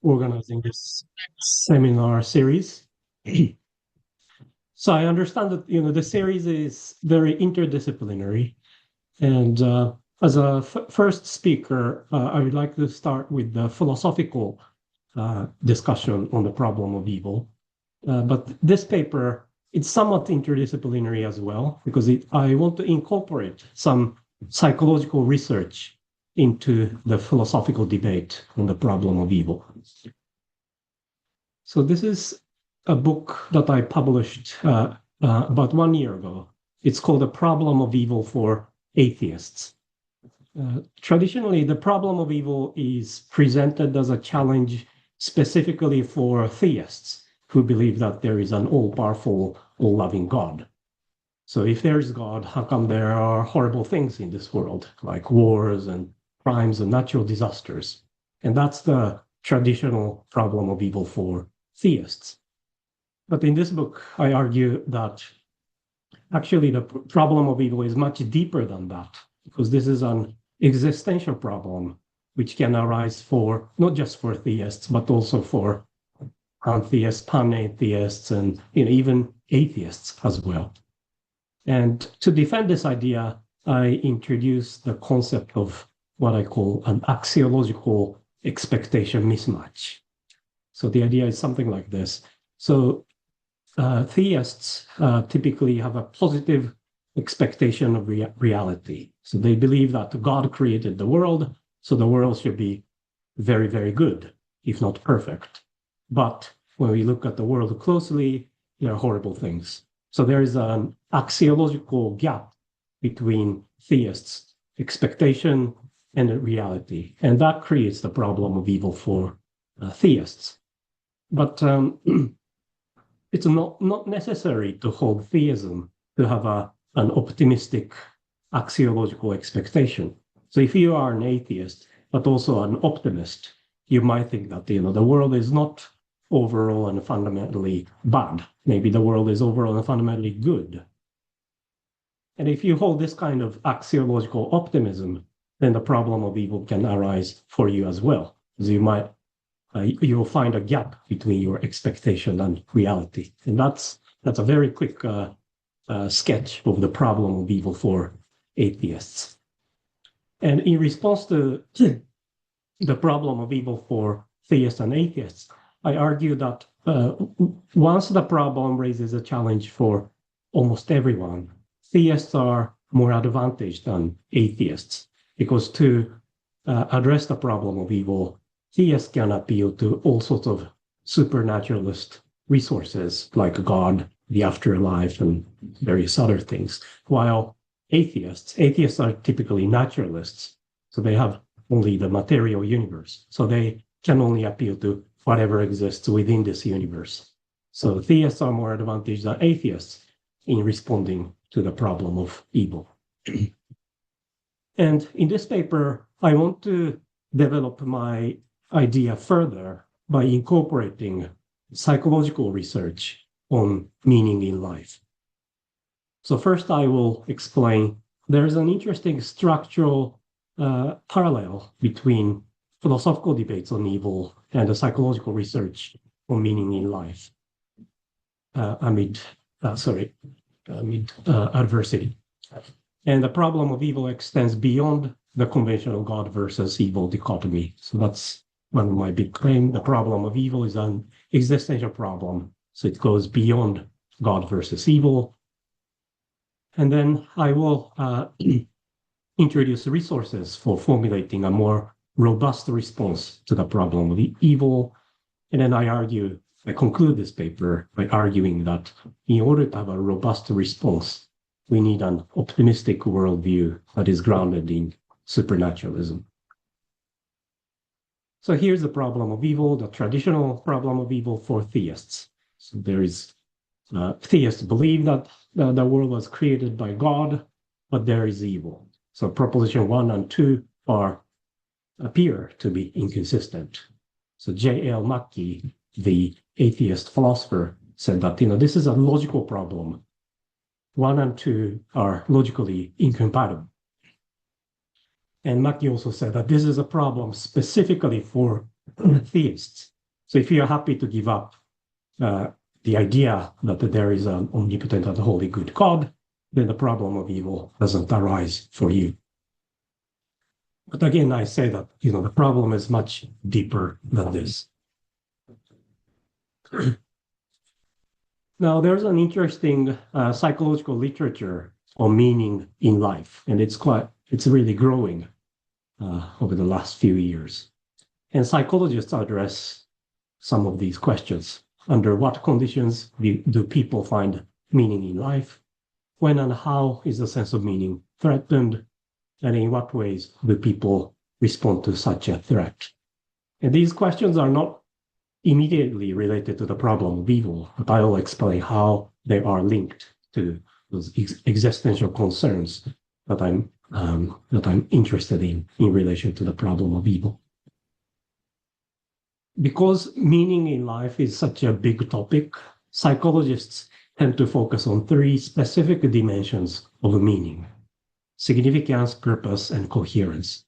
organizing this seminar series. So I understand that the series is very interdisciplinary, and as a first speaker, I would like to start with the philosophical discussion on the problem of evil. But this paper, it's somewhat interdisciplinary as well, because I want to incorporate some psychological research into the philosophical debate on the problem of evil. So this is a book that I published about 1 year ago. It's called The Problem of Evil for Atheists. Traditionally, the problem of evil is presented as a challenge specifically for theists who believe that there is an all-powerful, all-loving God. So if there is God, how come there are horrible things in this world, like wars and crimes and natural disasters? And that's the traditional problem of evil for theists. But in this book, I argue that actually the problem of evil is much deeper than that, because this is an existential problem which can arise for not just for theists, but also for pantheists, pan-atheists, and even atheists as well. And to defend this idea, I introduce the concept of what I call an axiological expectation mismatch. So the idea is something like this. So theists typically have a positive expectation of reality. So they believe that God created the world, so the world should be very, very good, if not perfect. But when we look at the world closely, there are horrible things. So there is an axiological gap between theists' expectation and the reality, and that creates the problem of evil for theists. But it's not necessary to hold theism to have an optimistic axiological expectation. So if you are an atheist, but also an optimist, you might think that the world is not overall and fundamentally bad. Maybe the world is overall and fundamentally good. And if you hold this kind of axiological optimism, then the problem of evil can arise for you as well. So you will find a gap between your expectation and reality. And that's a very quick sketch of the problem of evil for atheists. And in response to the problem of evil for theists and atheists, I argue that once the problem raises a challenge for almost everyone, theists are more advantaged than atheists, because to address the problem of evil, theists can appeal to all sorts of supernaturalist resources like God, the afterlife, and various other things, while atheists are typically naturalists, so they have only the material universe, so they can only appeal to whatever exists within this universe. So theists are more advantaged than atheists in responding to the problem of evil. And in this paper, I want to develop my idea further by incorporating psychological research on meaning in life. So first I will explain there's an interesting structural parallel between philosophical debates on evil and the psychological research on meaning in life amid adversity. And the problem of evil extends beyond the conventional God versus evil dichotomy. So that's one of my big claims. The problem of evil is an existential problem. So it goes beyond God versus evil. And then I will introduce resources for formulating a more robust response to the problem of evil. And then I conclude this paper by arguing that in order to have a robust response, we need an optimistic worldview that is grounded in supernaturalism. So here's the problem of evil, the traditional problem of evil for theists. So there is theists believe that the world was created by God, but there is evil. So proposition 1 and 2 appear to be inconsistent. So J.L. Mackie, the atheist philosopher, said that this is a logical problem. 1 and 2 are logically incompatible. And Mackie also said that this is a problem specifically for theists, So if you're happy to give up the idea that there is an omnipotent and wholly good God, then the problem of evil doesn't arise for you. But again, I say that the problem is much deeper than this. Now, there's an interesting psychological literature on meaning in life, and it's really growing over the last few years. And psychologists address some of these questions. Under what conditions do people find meaning in life? When and how is the sense of meaning threatened? And in what ways do people respond to such a threat? And these questions are not immediately related to the problem of evil, but I will explain how they are linked to those existential concerns that I'm interested in relation to the problem of evil. Because meaning in life is such a big topic, psychologists tend to focus on three specific dimensions of meaning: significance, purpose, and coherence.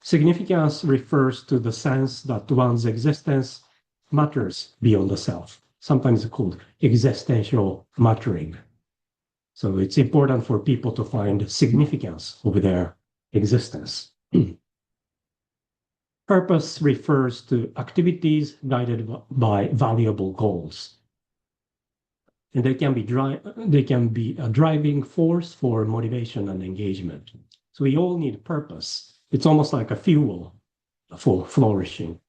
Significance refers to the sense that one's existence matters beyond the self, sometimes called existential mattering. So it's important for people to find significance of their existence. Purpose refers to activities guided by valuable goals. And they can be a driving force for motivation and engagement. So we all need purpose. It's almost like a fuel for flourishing.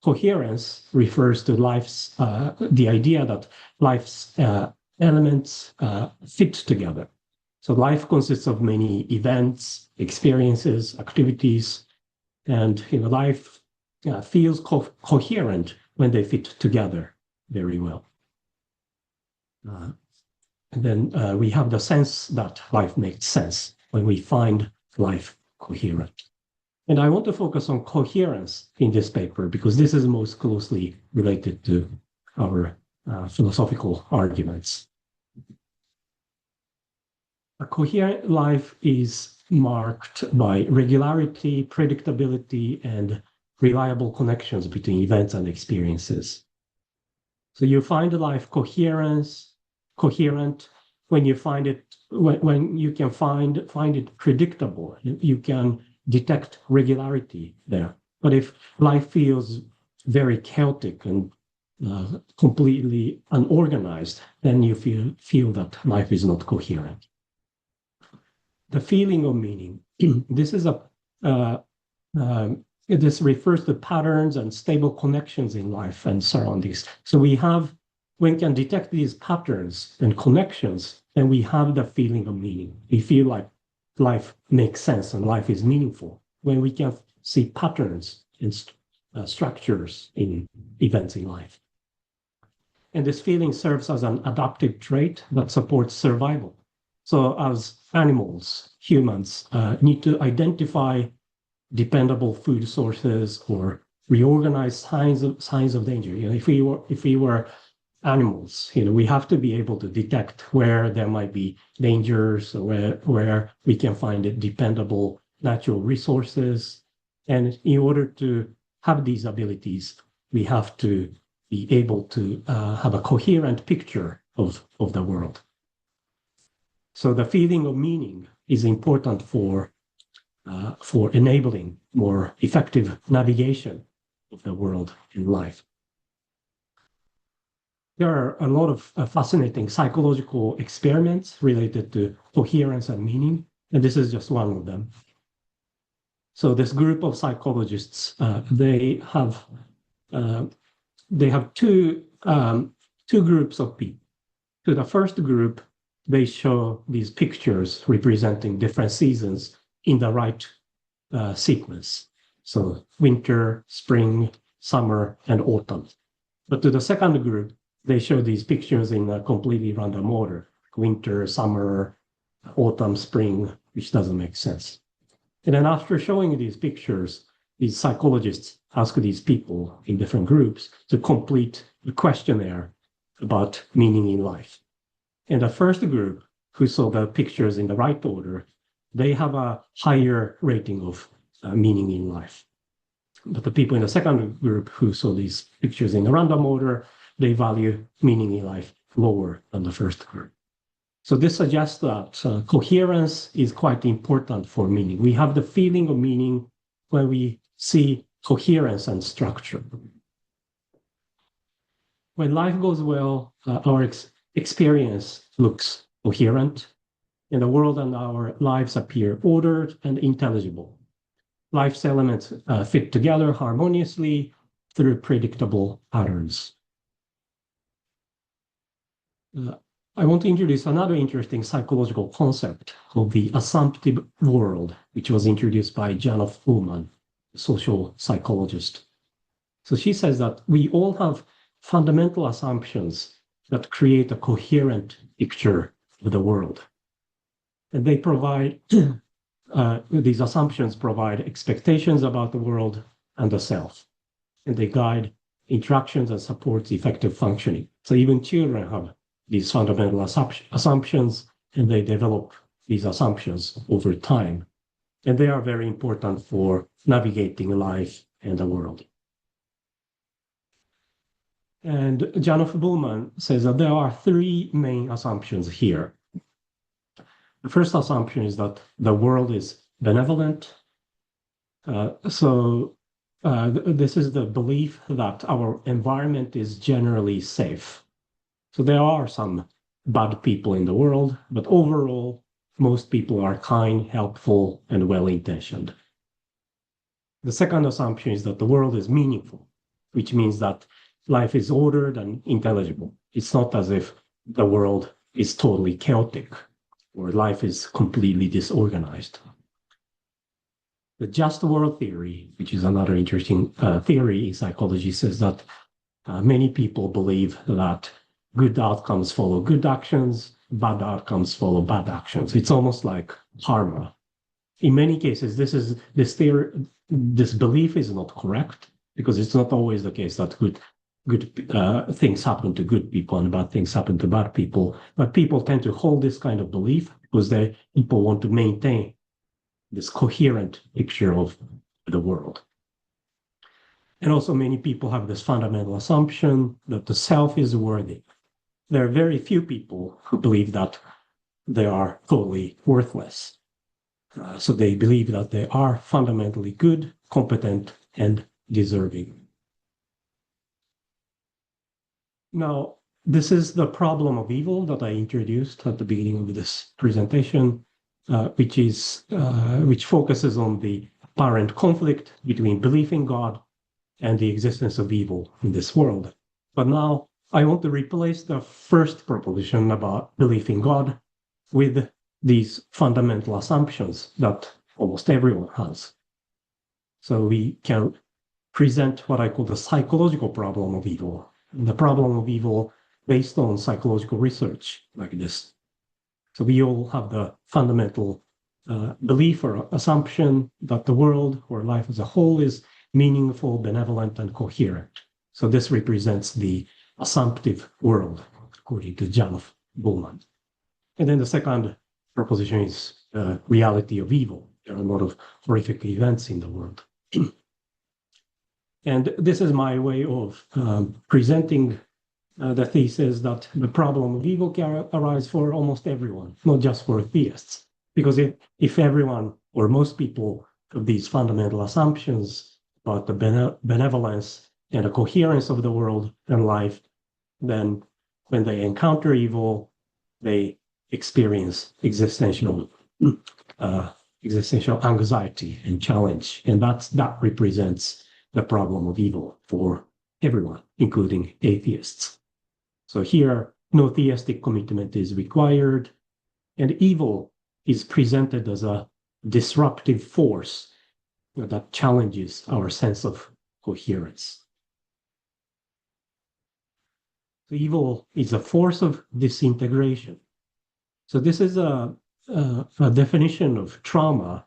Coherence refers to the idea that life's elements fit together. So life consists of many events, experiences, activities, and life feels coherent when they fit together very well. And then we have the sense that life makes sense when we find life coherent. And I want to focus on coherence in this paper because this is most closely related to our philosophical arguments. A coherent life is marked by regularity, predictability, and reliable connections between events and experiences. So you find life coherent when you find it, when you can find it predictable. You can detect regularity there. But if life feels very chaotic and completely unorganized, then you feel that life is not coherent. The feeling of meaning. This refers to patterns and stable connections in life and surroundings. So when we can detect these patterns and connections, then we have the feeling of meaning. We feel like life makes sense and life is meaningful. When we can see patterns and structures in events in life. And this feeling serves as an adaptive trait that supports survival. So as animals, humans need to identify dependable food sources or reorganize signs of danger. If we were animals, we have to be able to detect where there might be dangers, or where we can find dependable natural resources. And in order to have these abilities, we have to be able to have a coherent picture of the world. So the feeling of meaning is important for enabling more effective navigation of the world in life. There are a lot of fascinating psychological experiments related to coherence and meaning, and this is just one of them. So this group of psychologists, they have two groups of people. To the first group, they show these pictures representing different seasons in the right sequence. So winter, spring, summer, and autumn. But to the second group, they show these pictures in a completely random order: winter, summer, autumn, spring, which doesn't make sense. And then after showing these pictures, these psychologists ask these people in different groups to complete a questionnaire about meaning in life. And the first group, who saw the pictures in the right order, they have a higher rating of meaning in life. But the people in the second group who saw these pictures in the random order, they value meaning in life lower than the first group. So this suggests that coherence is quite important for meaning. We have the feeling of meaning when we see coherence and structure. When life goes well, our experience looks coherent, and the world and our lives appear ordered and intelligible. Life's elements fit together harmoniously through predictable patterns. I want to introduce another interesting psychological concept of the assumptive world, which was introduced by Janet Fullman, a social psychologist. So she says that we all have fundamental assumptions that create a coherent picture of the world. And they provide, these assumptions provide expectations about the world and the self. And they guide interactions and support effective functioning. So even children have these fundamental assumptions, and they develop these assumptions over time. And they are very important for navigating life and the world. And Janov Bullman says that there are three main assumptions here. The first assumption is that the world is benevolent. This is the belief that our environment is generally safe. So there are some bad people in the world, but overall, most people are kind, helpful, and well-intentioned. The second assumption is that the world is meaningful, which means that life is ordered and intelligible. It's not as if the world is totally chaotic or life is completely disorganized. The just world theory, which is another interesting theory in psychology, says that many people believe that good outcomes follow good actions, bad outcomes follow bad actions. It's almost like karma. In many cases, this belief is not correct, because it's not always the case that good things happen to good people and bad things happen to bad people. But people tend to hold this kind of belief because people want to maintain this coherent picture of the world. And also many people have this fundamental assumption that the self is worthy. There are very few people who believe that they are totally worthless. So they believe that they are fundamentally good, competent, and deserving. Now, this is the problem of evil that I introduced at the beginning of this presentation, which focuses on the apparent conflict between belief in God and the existence of evil in this world. But now I want to replace the first proposition about belief in God with these fundamental assumptions that almost everyone has. So we can present what I call the psychological problem of evil, the problem of evil based on psychological research like this. So we all have the fundamental belief or assumption that the world or life as a whole is meaningful, benevolent, and coherent. So this represents the assumptive world, according to Janov Bullman. And then the second proposition is reality of evil. There are a lot of horrific events in the world. And this is my way of presenting the thesis that the problem of evil can arise for almost everyone, not just for theists. Because if everyone or most people have these fundamental assumptions about the benevolence and the coherence of the world and life, then when they encounter evil, they experience existential anxiety and challenge. And that represents the problem of evil for everyone, including atheists. So here, no theistic commitment is required, and evil is presented as a disruptive force that challenges our sense of coherence. So evil is a force of disintegration. So this is a definition of trauma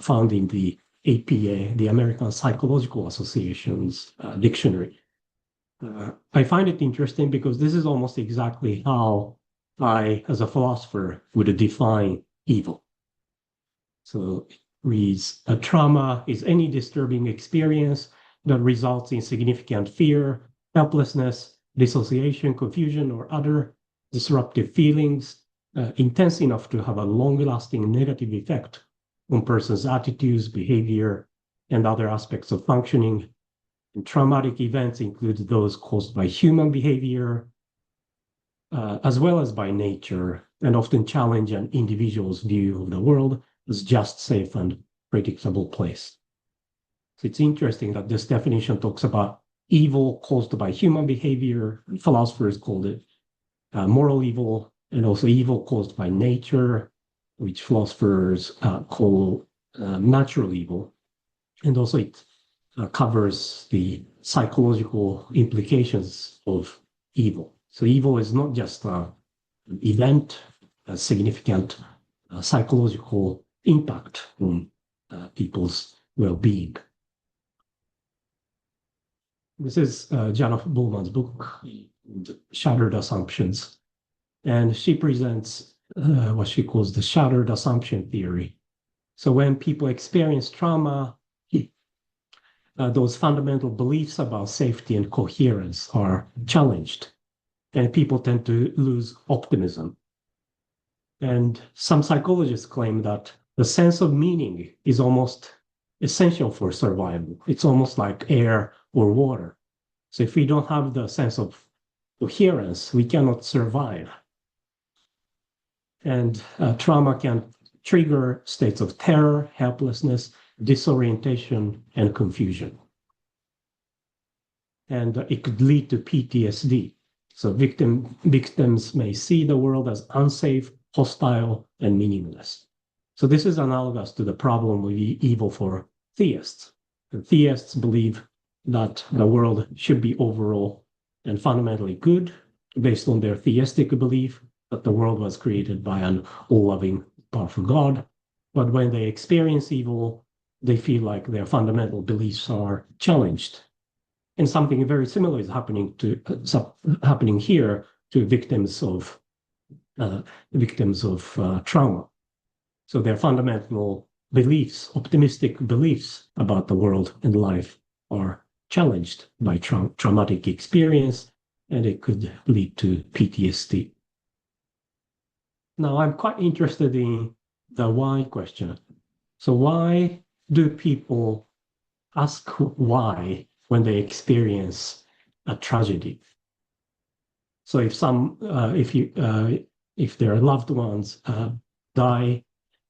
found in the APA, the American Psychological Association's dictionary. I find it interesting because this is almost exactly how I, as a philosopher, would define evil. So reads, "A trauma is any disturbing experience that results in significant fear, helplessness, dissociation, confusion, or other disruptive feelings, intense enough to have a long-lasting negative effect on person's attitudes, behavior, and other aspects of functioning. And traumatic events include those caused by human behavior, as well as by nature, and often challenge an individual's view of the world as just, safe, and predictable place." So it's interesting that this definition talks about evil caused by human behavior. Philosophers called it moral evil, and also evil caused by nature, which philosophers call natural evil. And also it covers the psychological implications of evil. So evil is not just an event, a significant psychological impact on people's well-being. This is Janet Bullman's book, Shattered Assumptions. And she presents what she calls the shattered assumption theory. So when people experience trauma, those fundamental beliefs about safety and coherence are challenged, and people tend to lose optimism. And some psychologists claim that the sense of meaning is almost essential for survival. It's almost like air or water. So if we don't have the sense of coherence, we cannot survive. And trauma can trigger states of terror, helplessness, disorientation, and confusion. And it could lead to PTSD. So victims may see the world as unsafe, hostile, and meaningless. So this is analogous to the problem of evil for theists. The theists believe that the world should be overall and fundamentally good, based on their theistic belief that the world was created by an all-loving, powerful God. But when they experience evil, they feel like their fundamental beliefs are challenged. And something very similar is happening here to victims of trauma. So their fundamental beliefs, optimistic beliefs about the world and life, are challenged by traumatic experience, and it could lead to PTSD. Now, I'm quite interested in the why question. So why do people ask why when they experience a tragedy? So if their loved ones die,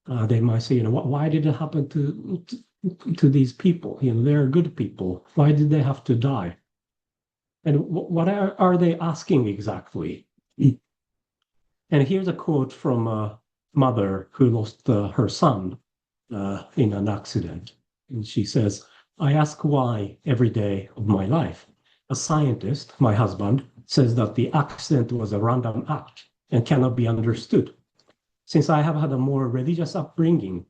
they might say, why did it happen to these people? They're good people. Why did they have to die? And what are they asking exactly? And here's a quote from a mother who lost her son in an accident. And she says, "I ask why every day of my life. A scientist, my husband, says that the accident was a random act and cannot be understood. Since I have had a more religious upbringing,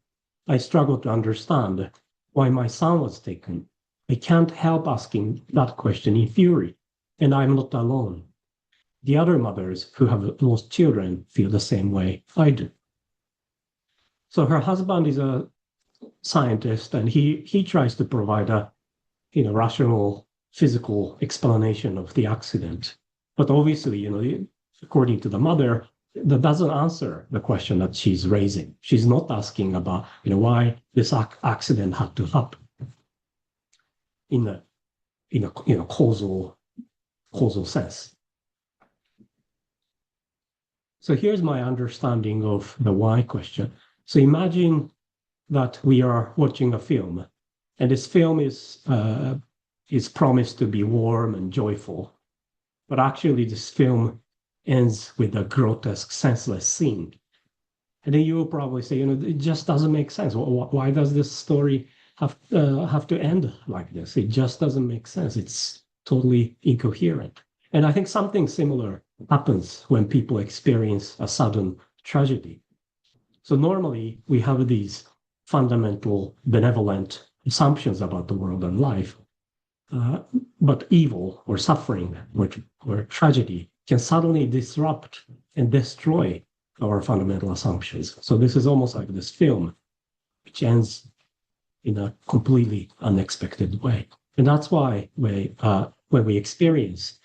I struggle to understand why my son was taken. I can't help asking that question in fury, and I'm not alone. The other mothers who have lost children feel the same way I do." So her husband is a scientist, and he tries to provide a rational physical explanation of the accident. But obviously, according to the mother, that doesn't answer the question that she's raising. She's not asking about why this accident had to happen in a causal sense. So here's my understanding of the why question. So imagine that we are watching a film, and this film is promised to be warm and joyful, but actually this film ends with a grotesque, senseless scene. And then you will probably say, it just doesn't make sense. Why does this story have to end like this? It just doesn't make sense. It's totally incoherent. And I think something similar happens when people experience a sudden tragedy. So normally we have these fundamental benevolent assumptions about the world and life, but evil or suffering or tragedy can suddenly disrupt and destroy our fundamental assumptions. So this is almost like this film, which ends in a completely unexpected way. And that's why when we experience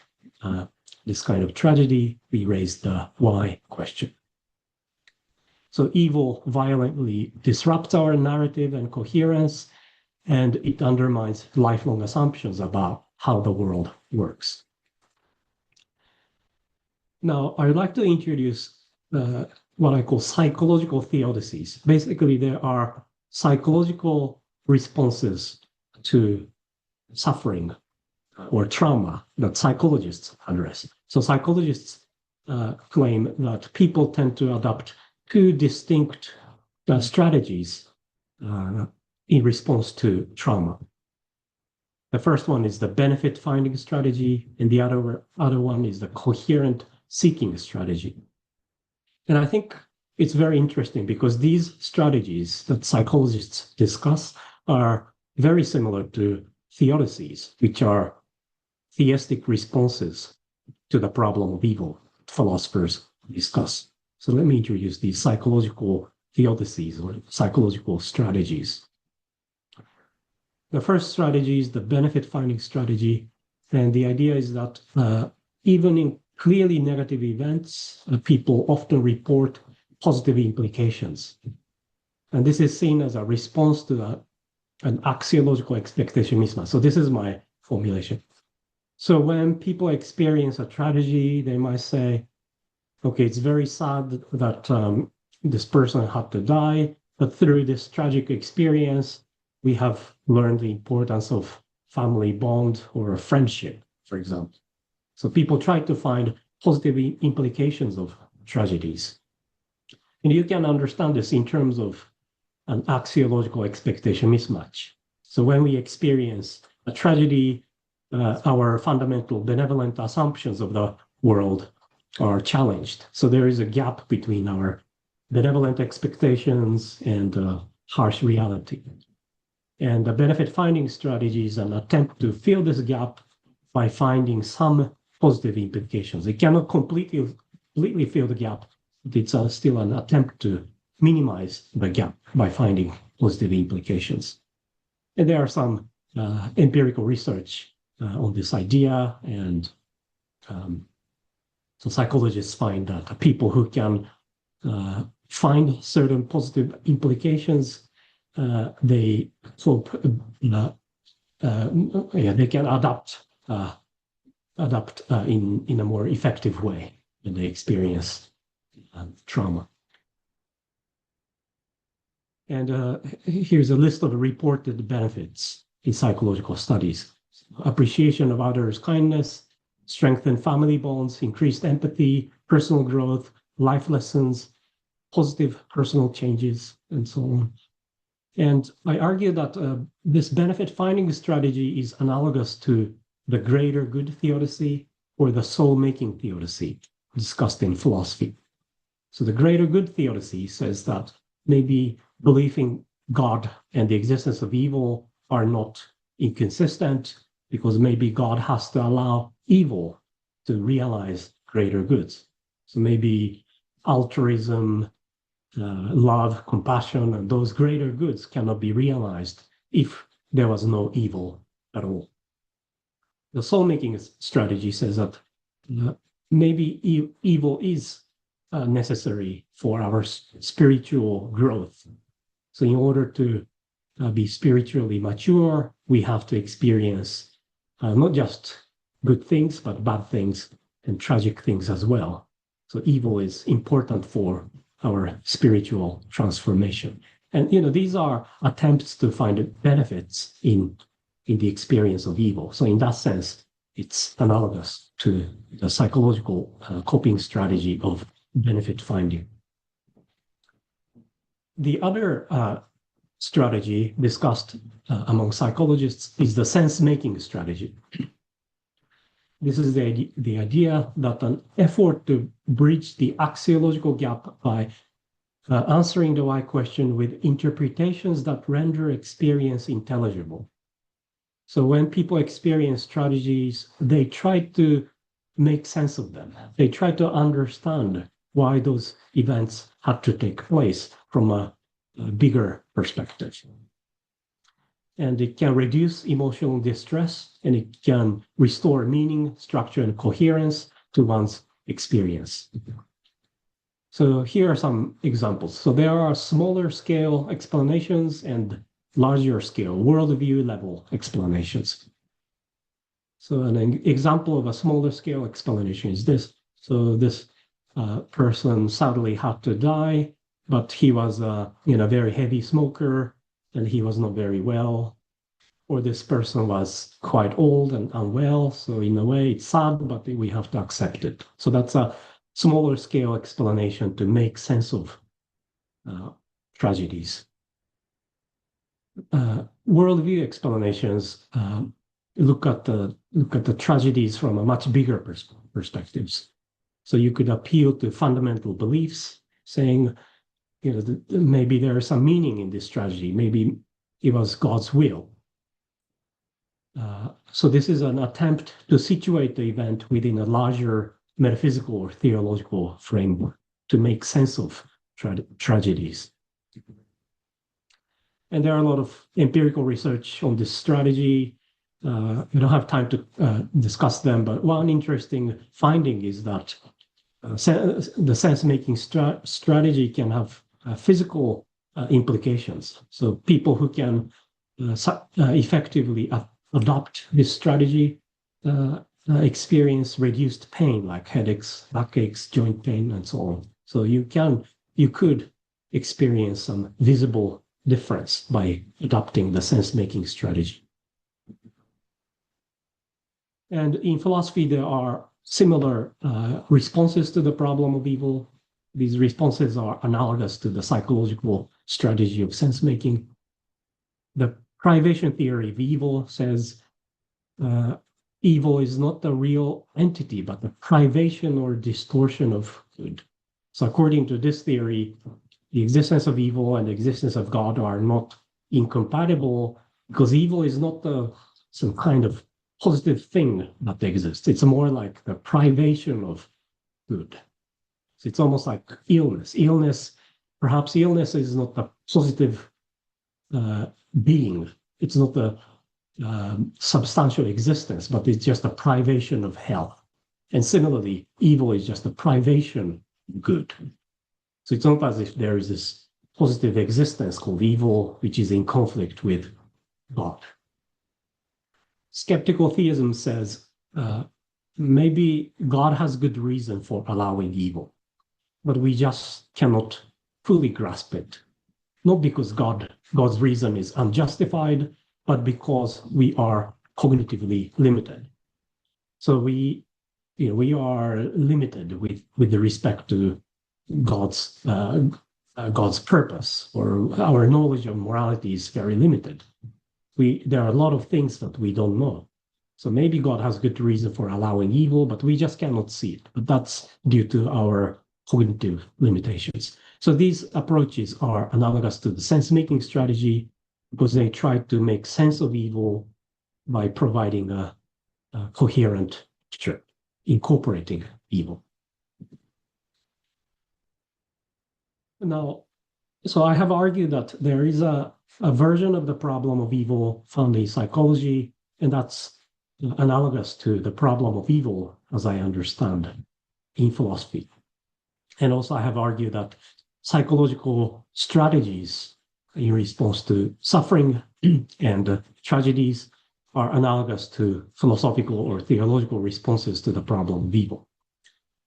this kind of tragedy, we raise the why question. So evil violently disrupts our narrative and coherence, and it undermines lifelong assumptions about how the world works. Now, I'd like to introduce what I call psychological theodicies. Basically, there are psychological responses to suffering or trauma that psychologists address. So psychologists claim that people tend to adopt two distinct strategies in response to trauma. The first one is the benefit finding strategy, and the other one is the coherent seeking strategy. And I think it's very interesting because these strategies that psychologists discuss are very similar to theodicies, which are theistic responses to the problem of evil philosophers discuss. So let me introduce these psychological theodicies or psychological strategies. The first strategy is the benefit finding strategy. And the idea is that even in clearly negative events, people often report positive implications. And this is seen as a response to an axiological expectation mismatch. So this is my formulation. So when people experience a tragedy, they might say, okay, it's very sad that this person had to die, but through this tragic experience, we have learned the importance of family bond or a friendship, for example. So people try to find positive implications of tragedies. And you can understand this in terms of an axiological expectation mismatch. So when we experience a tragedy, our fundamental benevolent assumptions of the world are challenged. So there is a gap between our benevolent expectations and harsh reality. And the benefit finding strategy is an attempt to fill this gap by finding some positive implications. It cannot completely fill the gap, but it's still an attempt to minimize the gap by finding positive implications. And there are some empirical research on this idea, and so psychologists find that people who can find certain positive implications, they hope they can adapt in a more effective way when they experience trauma. And here's a list of reported benefits in psychological studies: appreciation of others' kindness, strengthened family bonds, increased empathy, personal growth, life lessons, positive personal changes, and so on. And I argue that this benefit finding strategy is analogous to the greater good theodicy or the soul-making theodicy discussed in philosophy. So the greater good theodicy says that maybe belief in God and the existence of evil are not inconsistent, because maybe God has to allow evil to realize greater goods. So maybe altruism, love, compassion, and those greater goods cannot be realized if there was no evil at all. The soul-making strategy says that maybe evil is necessary for our spiritual growth. So in order to be spiritually mature, we have to experience not just good things, but bad things and tragic things as well. So evil is important for our spiritual transformation. And these are attempts to find benefits in the experience of evil. So in that sense, it's analogous to the psychological coping strategy of benefit finding. The other strategy discussed among psychologists is the sense-making strategy. This is the idea that an effort to bridge the axiological gap by answering the why question with interpretations that render experience intelligible. So when people experience tragedies, they try to make sense of them. They try to understand why those events had to take place from a bigger perspective. and it can reduce emotional distress, and it can restore meaning, structure, and coherence to one's experience. So here are some examples. So there are smaller scale explanations and larger scale worldview level explanations. So an example of a smaller scale explanation is this. So this person sadly had to die, but he was a very heavy smoker and he was not very well. Or this person was quite old and unwell. So in a way, it's sad, but we have to accept it. So that's a smaller scale explanation to make sense of tragedies. Worldview explanations look at the tragedies from a much bigger perspectives. So you could appeal to fundamental beliefs, saying, maybe there is some meaning in this tragedy. Maybe it was God's will. So this is an attempt to situate the event within a larger metaphysical or theological framework to make sense of tragedies. And there are a lot of empirical research on this strategy. We don't have time to discuss them, but one interesting finding is that the sense-making strategy can have physical implications. So people who can effectively adopt this strategy experience reduced pain, like headaches, backaches, joint pain, and so on. So you could experience some visible difference by adopting the sense-making strategy. And in philosophy, there are similar responses to the problem of evil. These responses are analogous to the psychological strategy of sense-making. The privation theory of evil says evil is not the real entity, but the privation or distortion of good. So according to this theory, the existence of evil and the existence of God are not incompatible, because evil is not some kind of positive thing that exists. It's more like the privation of good. So it's almost like illness. Perhaps illness is not a positive being. It's not a substantial existence, but it's just a privation of health. And similarly, evil is just a privation of good. So it's not as if there is this positive existence called evil, which is in conflict with God. Skeptical theism says maybe God has good reason for allowing evil, but we just cannot fully grasp it. Not because God's reason is unjustified, but because we are cognitively limited. So we are limited with respect to God's purpose, or our knowledge of morality is very limited. There are a lot of things that we don't know. So maybe God has good reason for allowing evil, but we just cannot see it. But that's due to our cognitive limitations. So these approaches are analogous to the sense-making strategy, because they try to make sense of evil by providing a coherent picture, incorporating evil. Now, so I have argued that there is a version of the problem of evil found in psychology, and that's analogous to the problem of evil, as I understand, in philosophy. And also I have argued that psychological strategies in response to suffering and tragedies are analogous to philosophical or theological responses to the problem of evil.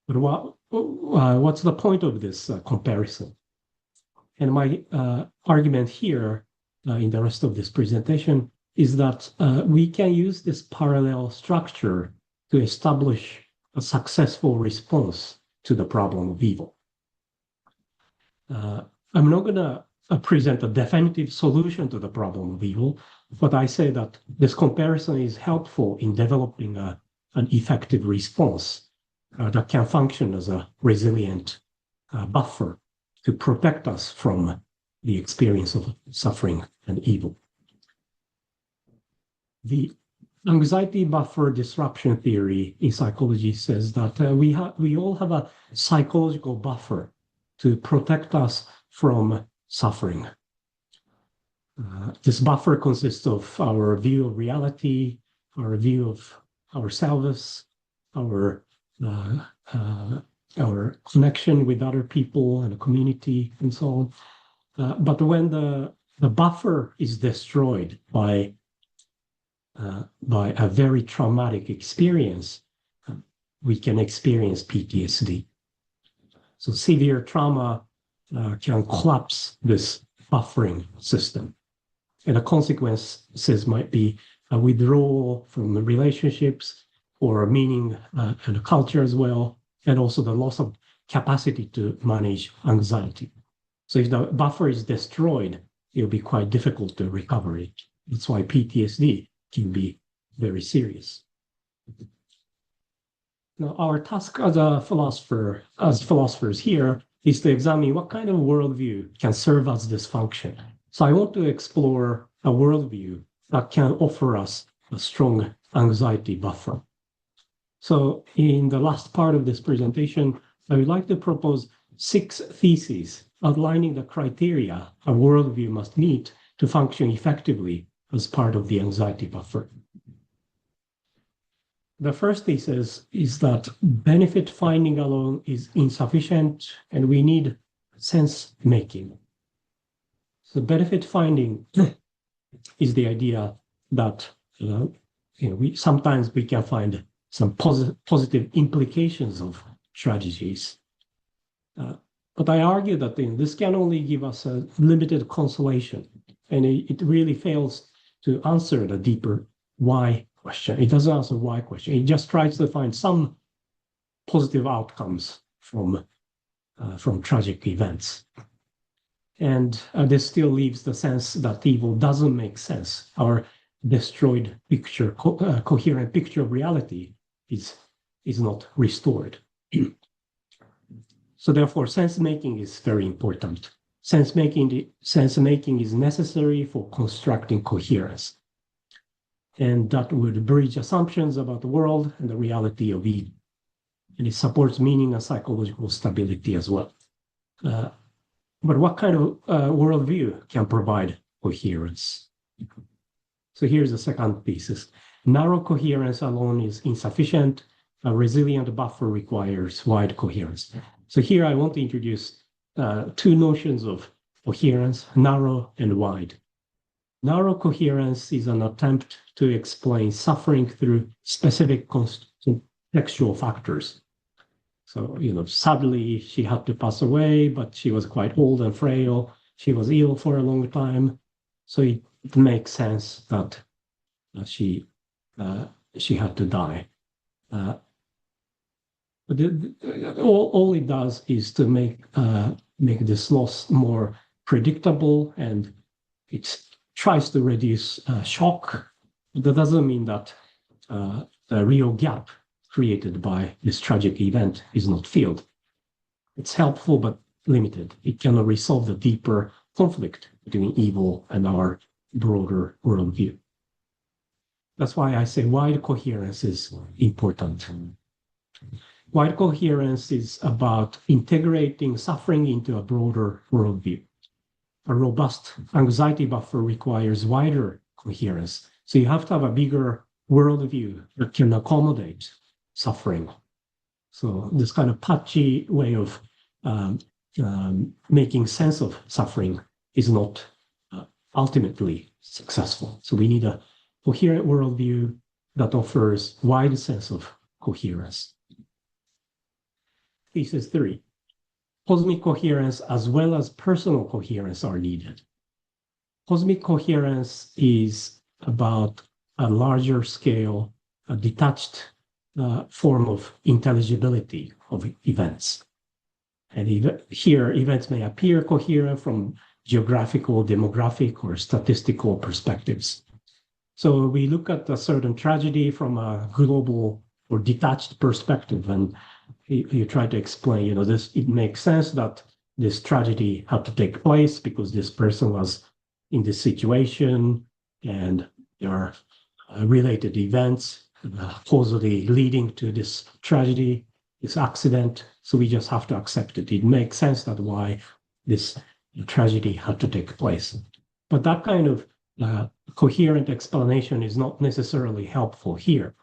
But what's the point of this comparison? And my argument here in the rest of this presentation is that we can use this parallel structure to establish a successful response to the problem of evil. I'm not going to present a definitive solution to the problem of evil, but I say that this comparison is helpful in developing an effective response that can function as a resilient buffer to protect us from the experience of suffering and evil. The anxiety buffer disruption theory in psychology says that we all have a psychological buffer to protect us from suffering. This buffer consists of our view of reality, our view of ourselves, our connection with other people and a community and so on. But when the buffer is destroyed by a very traumatic experience, we can experience PTSD. So severe trauma can collapse this buffering system. And the consequences might be a withdrawal from the relationships or meaning and the culture as well, and also the loss of capacity to manage anxiety. So if the buffer is destroyed, it'll be quite difficult to recover it. That's why PTSD can be very serious. Now, our task as philosophers here, is to examine what kind of worldview can serve as this function. So I want to explore a worldview that can offer us a strong anxiety buffer. So in the last part of this presentation, I would like to propose 6 theses outlining the criteria a worldview must meet to function effectively as part of the anxiety buffer. The first thesis is that benefit finding alone is insufficient and we need sense making. So benefit finding is the idea that sometimes we can find some positive implications of tragedies. But I argue that this can only give us a limited consolation, and it really fails to answer the deeper why question. It doesn't answer why question. It just tries to find some positive outcomes from tragic events. And this still leaves the sense that evil doesn't make sense. Our destroyed picture, coherent picture of reality is not restored. So therefore, sense-making is very important. Sense-making is necessary for constructing coherence. And that would bridge assumptions about the world and the reality of evil. And it supports meaning and psychological stability as well. But what kind of worldview can provide coherence? So here's the second thesis. Narrow coherence alone is insufficient. A resilient buffer requires wide coherence. So here I want to introduce 2 notions of coherence, narrow and wide. Narrow coherence is an attempt to explain suffering through specific contextual factors. So, sadly, she had to pass away, but she was quite old and frail. She was ill for a long time. So it makes sense that she had to die. But all it does is to make this loss more predictable, and it tries to reduce shock. That doesn't mean that the real gap created by this tragic event is not filled. It's helpful but limited. It cannot resolve the deeper conflict between evil and our broader worldview. That's why I say wide coherence is important. Wide coherence is about integrating suffering into a broader worldview. A robust anxiety buffer requires wider coherence. So you have to have a bigger worldview that can accommodate suffering. So this kind of patchy way of making sense of suffering is not ultimately successful. So we need a coherent worldview that offers wide sense of coherence. Thesis 3. Cosmic coherence as well as personal coherence are needed. Cosmic coherence is about a larger scale, a detached form of intelligibility of events. And here, events may appear coherent from geographical, demographic, or statistical perspectives. So we look at a certain tragedy from a global or detached perspective, and you try to explain, it makes sense that this tragedy had to take place because this person was in this situation, and there are related events causally leading to this tragedy, this accident. So we just have to accept it. It makes sense that why this tragedy had to take place. But that kind of coherent explanation is not necessarily helpful here.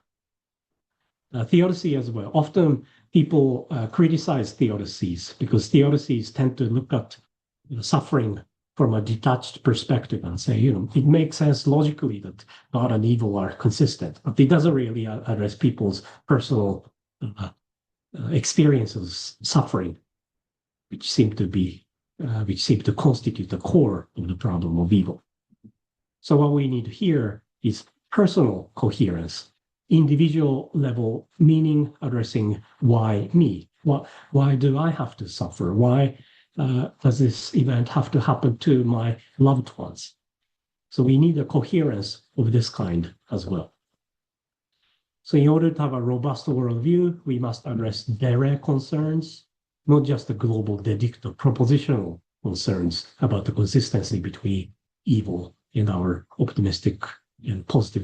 Theodicy as well. Often people criticize theodicies because theodicies tend to look at suffering from a detached perspective and say, it makes sense logically that God and evil are consistent, but it doesn't really address people's personal experiences of suffering, which seem to constitute the core of the problem of evil. So what we need here is personal coherence, individual level meaning addressing why me? Why do I have to suffer? Why does this event have to happen to my loved ones? So we need a coherence of this kind as well. So in order to have a robust worldview, we must address their concerns, not just the global dedicto propositional concerns about the consistency between evil and our optimistic and positive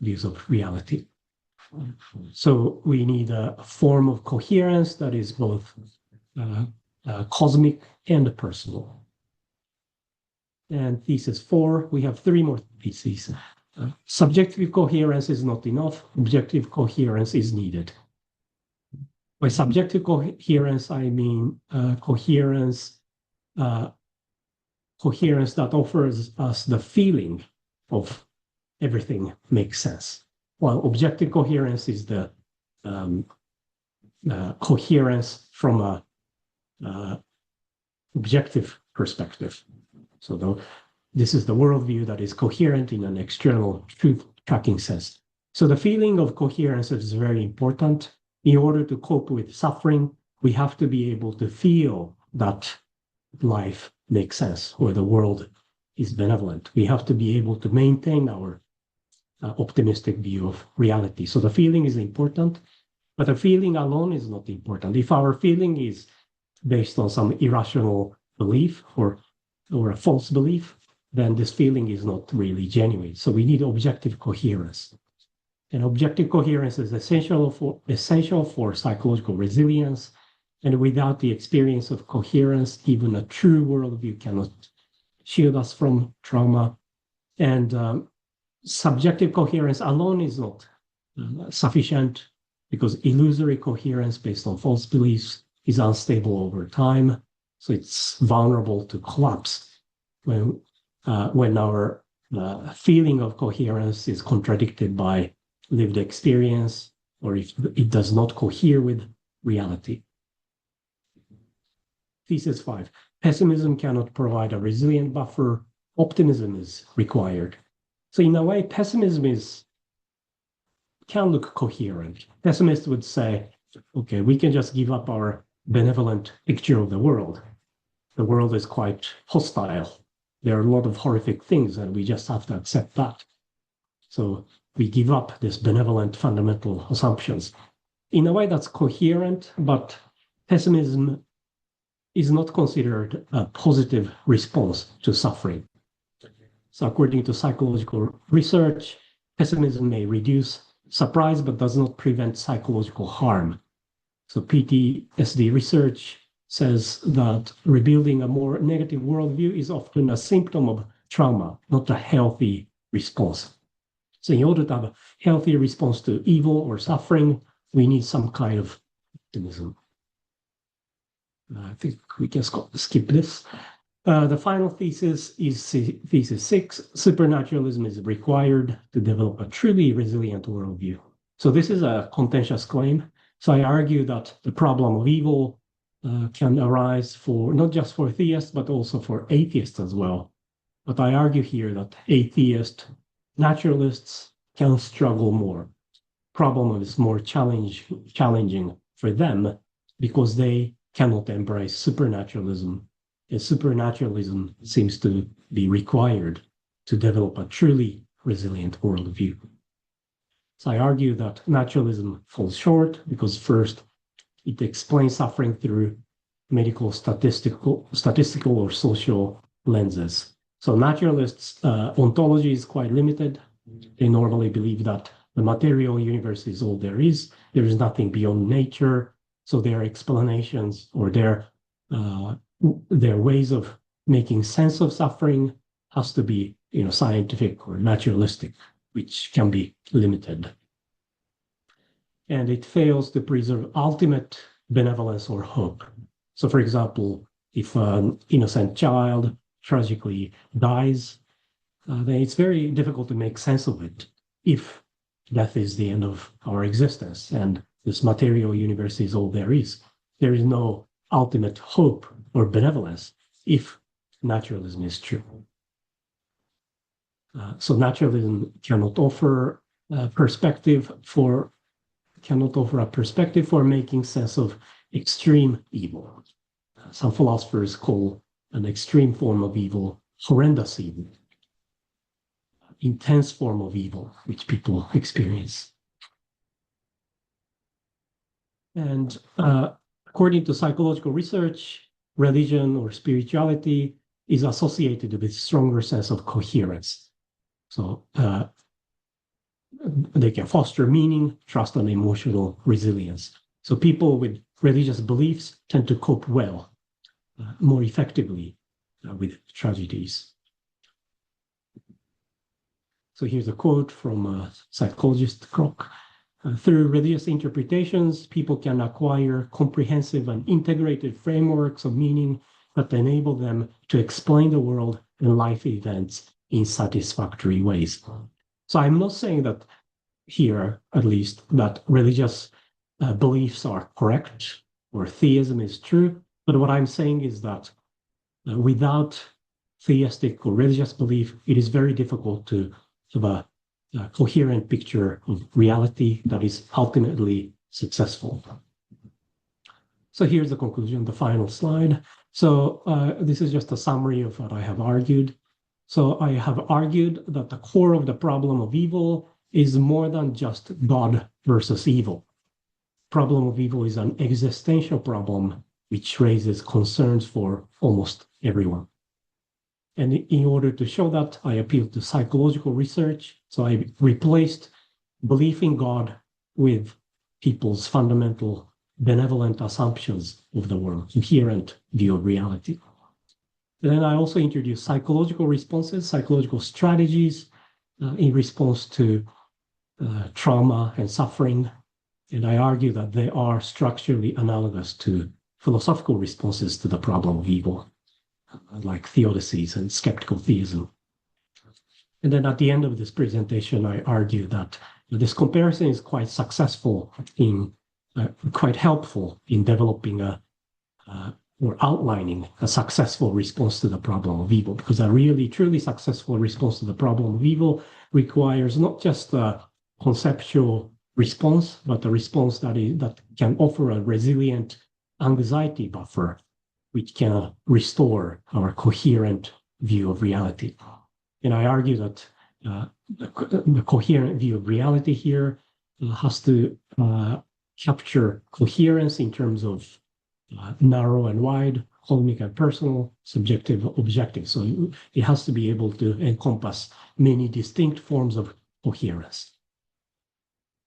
views of reality. So we need a form of coherence that is both cosmic and personal. And thesis 4, we have 3 more theses. Subjective coherence is not enough. Objective coherence is needed. By subjective coherence, I mean coherence that offers us the feeling of everything makes sense, while objective coherence is the coherence from a objective perspective. So this is the worldview that is coherent in an external truth tracking sense. So the feeling of coherence is very important. In order to cope with suffering, we have to be able to feel that life makes sense or the world is benevolent. We have to be able to maintain our optimistic view of reality. So the feeling is important, but the feeling alone is not important. If our feeling is based on some irrational belief or a false belief, then this feeling is not really genuine. So we need objective coherence. And objective coherence is essential for psychological resilience. And without the experience of coherence, even a true worldview cannot shield us from trauma. And subjective coherence alone is not sufficient because illusory coherence based on false beliefs is unstable over time. So it's vulnerable to collapse when our feeling of coherence is contradicted by lived experience, or if it does not cohere with reality. Thesis 5, pessimism cannot provide a resilient buffer. Optimism is required. So in a way, pessimism can look coherent. Pessimists would say, okay, we can just give up our benevolent picture of the world. The world is quite hostile. There are a lot of horrific things, and we just have to accept that. So we give up this benevolent fundamental assumptions. In a way, that's coherent, but pessimism is not considered a positive response to suffering. So according to psychological research, pessimism may reduce surprise, but does not prevent psychological harm. So PTSD research says that rebuilding a more negative worldview is often a symptom of trauma, not a healthy response. So in order to have a healthy response to evil or suffering, we need some kind of optimism. I think we can skip this. The final thesis is thesis 6. Supernaturalism is required to develop a truly resilient worldview. So this is a contentious claim. So I argue that the problem of evil can arise for not just for theists, but also for atheists as well. But I argue here that atheist naturalists can struggle more. Problem is more challenging for them because they cannot embrace supernaturalism. And supernaturalism seems to be required to develop a truly resilient worldview. So I argue that naturalism falls short because first, it explains suffering through medical, statistical or social lenses. So naturalists' ontology is quite limited. They normally believe that the material universe is all there is. There is nothing beyond nature. So their explanations or their ways of making sense of suffering has to be, scientific or naturalistic, which can be limited. And it fails to preserve ultimate benevolence or hope. So, for example, if an innocent child tragically dies, then it's very difficult to make sense of it if death is the end of our existence and this material universe is all there is. There is no ultimate hope or benevolence if naturalism is true. So naturalism cannot offer a perspective for making sense of extreme evil. Some philosophers call an extreme form of evil horrendous evil, intense form of evil which people experience. And according to psychological research, religion or spirituality is associated with stronger sense of coherence. So they can foster meaning, trust, and emotional resilience. So people with religious beliefs tend to cope well, more effectively with tragedies. So here's a quote from psychologist Prof. Through religious interpretations, people can acquire comprehensive and integrated frameworks of meaning that enable them to explain the world and life events in satisfactory ways. So I'm not saying that here, at least, that religious beliefs are correct or theism is true. But what I'm saying is that without theistic or religious belief, it is very difficult to have a coherent picture of reality that is ultimately successful. So here's the conclusion, the final slide. So this is just a summary of what I have argued. So I have argued that the core of the problem of evil is more than just God versus evil. Problem of evil is an existential problem which raises concerns for almost everyone. And in order to show that, I appealed to psychological research. So I replaced belief in God with people's fundamental benevolent assumptions of the world, coherent view of reality. And then I also introduced psychological responses, psychological strategies in response to trauma and suffering. And I argue that they are structurally analogous to philosophical responses to the problem of evil, like theodicies and skeptical theism. And then at the end of this presentation, I argue that this comparison is quite successful quite helpful in developing or outlining a successful response to the problem of evil, because a really, truly successful response to the problem of evil requires not just a conceptual response, but a response that can offer a resilient anxiety buffer, which can restore our coherent view of reality. And I argue that the coherent view of reality here has to capture coherence in terms of narrow and wide, cosmic and personal, subjective, objective. So it has to be able to encompass many distinct forms of coherence.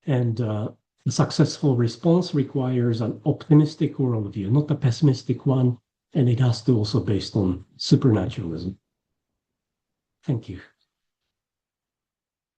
And a successful response requires an optimistic worldview, not a pessimistic one, and it has to also be based on supernaturalism. Thank you.